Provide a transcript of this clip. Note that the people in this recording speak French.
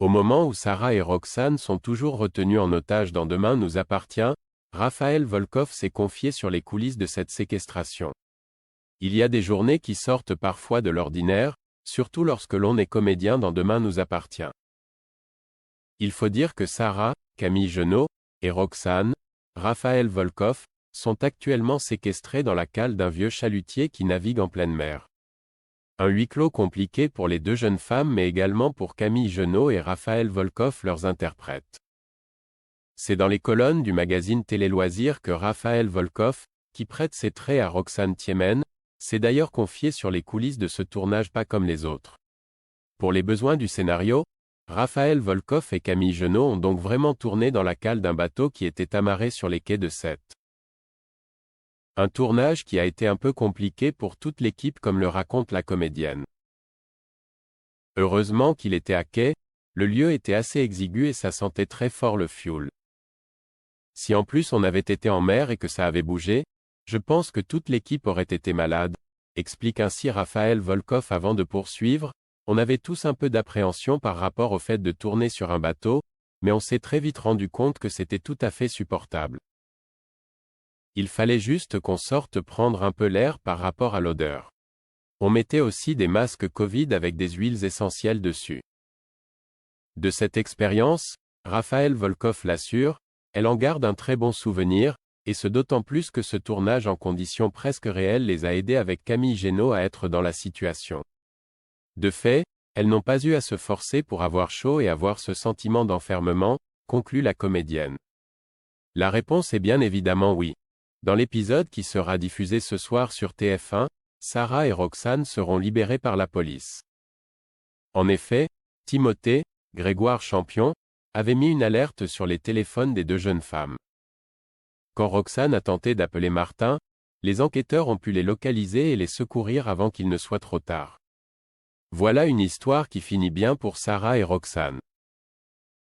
Au moment où Sarah et Roxane sont toujours retenues en otage dans Demain nous appartient, Raphaël Volkov s'est confié sur les coulisses de cette séquestration. Il y a des journées qui sortent parfois de l'ordinaire, surtout lorsque l'on est comédien dans Demain nous appartient. Il faut dire que Sarah, Camille Genot, et Roxane, Raphaël Volkov, sont actuellement séquestrés dans la cale d'un vieux chalutier qui navigue en pleine mer. Un huis clos compliqué pour les deux jeunes femmes mais également pour Camille Genot et Raphaël Volkov leurs interprètes. C'est dans les colonnes du magazine Télé Loisirs que Raphaël Volkov, qui prête ses traits à Roxane Thiémen, s'est d'ailleurs confié sur les coulisses de ce tournage pas comme les autres. Pour les besoins du scénario, Raphaël Volkov et Camille Genot ont donc vraiment tourné dans la cale d'un bateau qui était amarré sur les quais de Sète. Un tournage qui a été un peu compliqué pour toute l'équipe comme le raconte la comédienne. Heureusement qu'il était à quai, le lieu était assez exigu et ça sentait très fort le fioul. Si en plus on avait été en mer et que ça avait bougé, je pense que toute l'équipe aurait été malade, explique ainsi Raphaël Volkov avant de poursuivre. On avait tous un peu d'appréhension par rapport au fait de tourner sur un bateau, mais on s'est très vite rendu compte que c'était tout à fait supportable. Il fallait juste qu'on sorte prendre un peu l'air par rapport à l'odeur. On mettait aussi des masques Covid avec des huiles essentielles dessus. De cette expérience, Raphaël Volkov l'assure, elle en garde un très bon souvenir, et ce d'autant plus que ce tournage en conditions presque réelles les a aidés avec Camille Genot à être dans la situation. De fait, elles n'ont pas eu à se forcer pour avoir chaud et avoir ce sentiment d'enfermement, conclut la comédienne. La réponse est bien évidemment oui. Dans l'épisode qui sera diffusé ce soir sur TF1, Sarah et Roxane seront libérées par la police. En effet, Timothée, Grégoire Champion, avait mis une alerte sur les téléphones des deux jeunes femmes. Quand Roxane a tenté d'appeler Martin, les enquêteurs ont pu les localiser et les secourir avant qu'il ne soit trop tard. Voilà une histoire qui finit bien pour Sarah et Roxane.